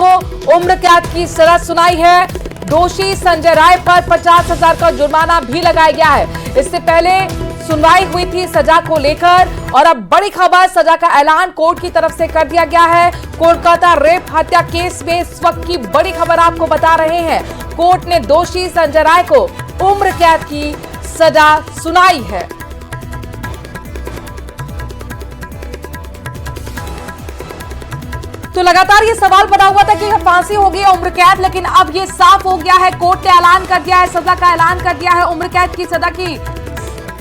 को उम्र कैद की सजा सुनाई है। दोषी संजय राय पर 50,000 का जुर्माना भी लगाया गया है। इससे पहले सुनवाई हुई थी सजा को लेकर और अब बड़ी खबर, सजा का ऐलान कोर्ट की तरफ से कर दिया गया है। कोलकाता रेप हत्या केस में इस वक्त की बड़ी खबर आपको बता रहे हैं। कोर्ट ने दोषी संजय राय को उम्र कैद की सजा सुनाई है। तो लगातार ये सवाल बना हुआ था कि फांसी होगी या उम्र कैद, लेकिन अब ये साफ हो गया है। कोर्ट ने ऐलान कर दिया है, सजा का ऐलान कर दिया है। उम्र कैद की सजा की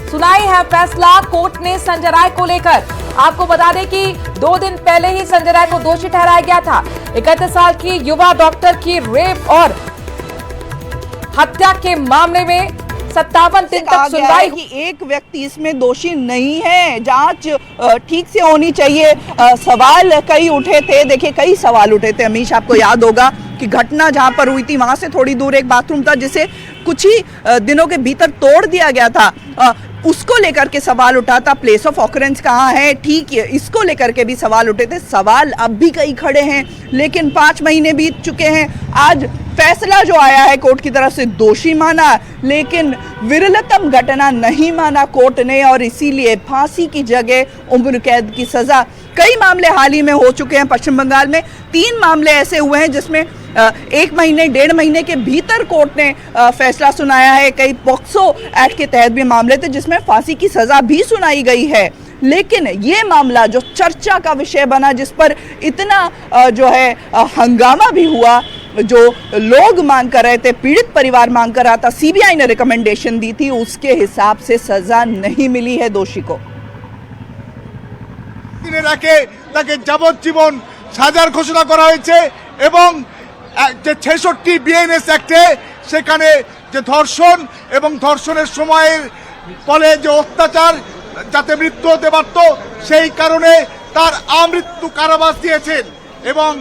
सुनाई है फैसला कोर्ट ने संजय राय को लेकर। आपको बता दें कि 2 दिन पहले ही संजय राय को दोषी ठहराया गया था। 31 साल की युवा डॉक्टर की रेप और हत्या के मामले में 57 दिन तक सुनवाई कि एक व्यक्ति इसमें दोषी नहीं है। जांच ठीक से होनी चाहिए। सवाल कई उठे थे, देखिए कई सवाल उठे थे। अमीश, आपको याद होगा कि घटना जहां पर हुई थी वहां से थोड़ी दूर एक बाथरूम था जिसे कुछ ही दिनों के भीतर तोड़ दिया गया था। उसको लेकर के सवाल उठा था। प्लेस ऑफ ऑकरेंस कहाँ है, ठीक है, इसको लेकर के भी सवाल उठे थे। सवाल अब भी कई खड़े हैं, लेकिन 5 महीने बीत चुके हैं। आज फैसला जो आया है कोर्ट की तरफ से, दोषी माना, लेकिन विरलतम घटना नहीं माना कोर्ट ने और इसीलिए फांसी की जगह उम्र कैद की सजा। कई मामले हाल ही में हो चुके हैं पश्चिम बंगाल में। 3 मामले ऐसे हुए हैं जिसमें 1 महीने 1.5 महीने के भीतर कोर्ट ने फैसला सुनाया है। कई पॉक्सो एक्ट के तहत भी मामले थे जिसमें फांसी की सजा भी सुनाई गई है। लेकिन ये मामला जो चर्चा का विषय बना, जिस पर इतना जो है हंगामा भी हुआ, जो लोग मांग कर रहे थे, पीड़ित परिवार मांग कर रहा था, सीबीआई ने रिकमेंडेशन दी थी, उसके हिसाब से सजा नहीं मिली है दोषी को। তাকে যাবজ্জীবন সাজার ঘোষণা করা হয়েছে এবং যে 66 বিএনএস অ্যাক্টে সেখানে যে ধর্ষণ এবং ধর্ষণের সময়ের ফলে যে অত্যাচার যাতে মৃত্যু হতে পারত সেই কারণে তার আমৃত্যু কারাবাস দিয়েছেন এবং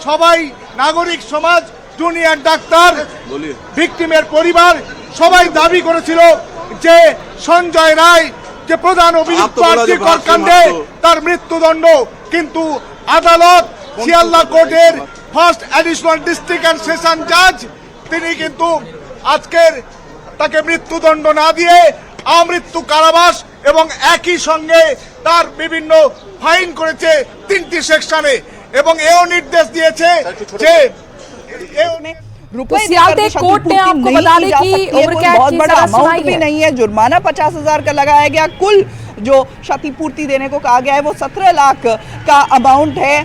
সবাই নাগরিক সমাজ, জুনিয়র ডাক্তার, ভিকটিমের পরিবার সবাই দাবি করেছিল যে সঞ্জয় রায় যে প্রধান অভিযুক্ত আর্থিকর কাণ্ডে তার মৃত্যুদণ্ড, কিন্তু আদালত শিয়ালদা কোর্টের first additional district and session জাজ তিনি কিন্তু আজকের তাকে মৃত্যুদণ্ড না দিয়ে আমৃত্যু কারাবাস এবং একই সঙ্গে তার বিভিন্ন ফাইন করেছে 3টি সেকশনে এবং এও নির্দেশ দিয়েছে যে रुपए कोर्ट ने आपको बता दें कि उम्र कैद बहुत की बड़ा सजा अमाउंट सुनाई भी है। नहीं है। जुर्माना 50,000 का लगाया गया। कुल जो क्षतिपूर्ति देने को कहा गया है वो 17 लाख का अमाउंट है।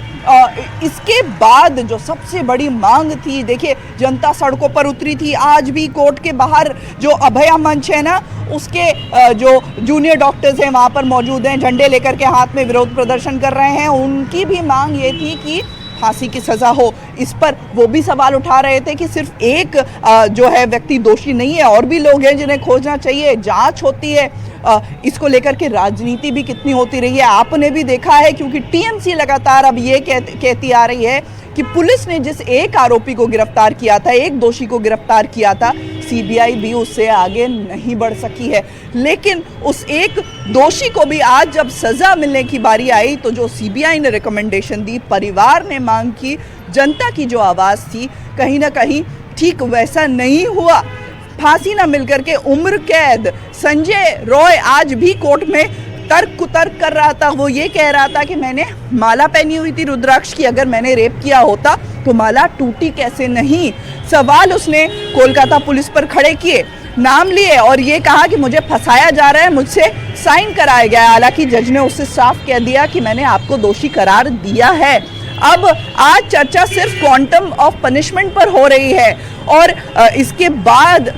इसके बाद जो सबसे बड़ी मांग थी, देखिए जनता सड़कों पर उतरी थी। आज भी कोर्ट के बाहर जो अभया मंच है ना, उसके जो जूनियर डॉक्टर्स हैं वहाँ पर मौजूद हैं, झंडे लेकर के हाथ में विरोध प्रदर्शन कर रहे हैं। उनकी भी मांग ये थी कि फांसी की सजा हो। इस पर वो भी सवाल उठा रहे थे कि सिर्फ एक जो है व्यक्ति दोषी नहीं है, और भी लोग हैं जिन्हें खोजना चाहिए, जांच होती है। इसको लेकर के राजनीति भी कितनी होती रही है आपने भी देखा है, क्योंकि टीएमसी लगातार अब ये कहती आ रही है कि पुलिस ने जिस एक आरोपी को गिरफ्तार किया था, एक दोषी को गिरफ्तार किया था, सीबीआई भी उससे आगे नहीं बढ़ सकी है। लेकिन उस एक दोषी को भी आज जब सजा मिलने की बारी आई तो जो सीबीआई ने रिकमेंडेशन दी, परिवार ने मांग की, जनता की जो आवाज़ थी, कहीं ना कहीं ठीक वैसा नहीं हुआ। फांसी ना मिलकर के उम्र कैद। संजय रॉय आज भी कोर्ट में तर्क कुतर्क कर रहा था। वो ये कह रहा था कि मैंने माला पहनी हुई थी रुद्राक्ष की, अगर मैंने रेप किया होता तो माला टूटी कैसे नहीं। सवाल उसने कोलकाता पुलिस पर खड़े किए, नाम लिए और ये कहा कि मुझे फंसाया जा रहा है, मुझसे साइन कराया गया है। हालांकि जज ने उससे साफ कह दिया कि मैंने आपको दोषी करार दिया है। अब आज चर्चा सिर्फ क्वांटम ऑफ पनिशमेंट पर हो रही है और इसके बाद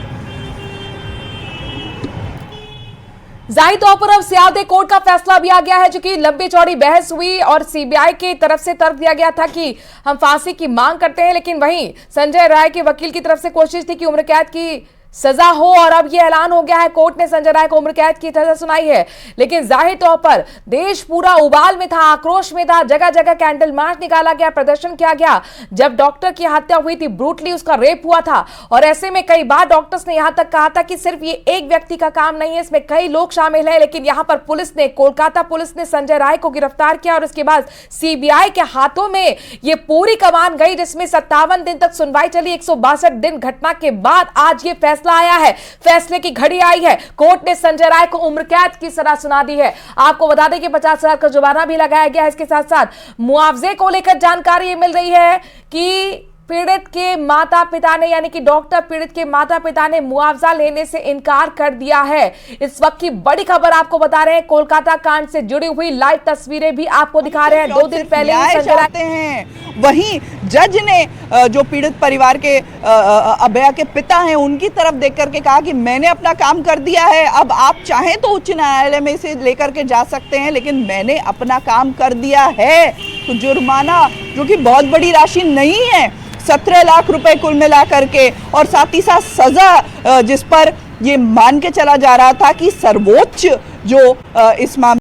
जाहिर तौर पर अब सियालदह कोर्ट का फैसला भी आ गया है, जो कि लंबी चौड़ी बहस हुई और सीबीआई की तरफ से तर्क दिया गया था कि हम फांसी की मांग करते हैं, लेकिन वहीं संजय राय के वकील की तरफ से कोशिश थी कि उम्र कैद की सजा हो और अब यह ऐलान हो गया है, कोर्ट ने संजय राय को उम्र कैद की सजा सुनाई है। लेकिन जाहिर तौर पर देश पूरा उबाल में था, आक्रोश में था, जगह जगह कैंडल मार्च निकाला गया, प्रदर्शन किया गया। जब डॉक्टर की हत्या हुई थी, ब्रूटली उसका रेप हुआ था, और ऐसे में कई बार डॉक्टर्स ने यहां तक कहा था कि सिर्फ ये एक व्यक्ति का काम नहीं है, इसमें कई लोग शामिल हैं। लेकिन यहां पर पुलिस ने, कोलकाता पुलिस ने संजय राय को गिरफ्तार किया और उसके बाद सीबीआई के हाथों में ये पूरी कमान गई, जिसमें 57 दिन तक सुनवाई चली। 162 दिन घटना के बाद आज ये फैसला आया है, फैसले की घड़ी आई है। कोर्ट ने संजय राय को उम्र कैद की सजा सुना दी है। आपको बता दें कि 50,000 का जुर्माना भी लगाया गया है। इसके साथ साथ मुआवजे को लेकर जानकारी ये मिल रही है कि पीड़ित के माता पिता ने, यानी कि डॉक्टर पीड़ित के माता पिता ने मुआवजा लेने से इनकार कर दिया है। इस वक्त की बड़ी खबर आपको बता रहे हैं, कोलकाता कांड से जुड़ी हुई लाइव तस्वीरें भी आपको दिखा रहे हैं। 2 दिन पहले चाहते हैं, वहीं जज ने जो पीड़ित परिवार के अभया के पिता हैं उनकी तरफ देख करके कहा कि मैंने अपना काम कर दिया है, अब आप चाहें तो उच्च न्यायालय में इसे लेकर के जा सकते हैं, लेकिन मैंने अपना काम कर दिया है। तो जुर्माना, जो कि बहुत बड़ी राशि नहीं है, 17 लाख रुपए कुल मिला करके, और साथ ही साथ सजा जिस पर ये मान के चला जा रहा था कि सर्वोच्च जो इस मामले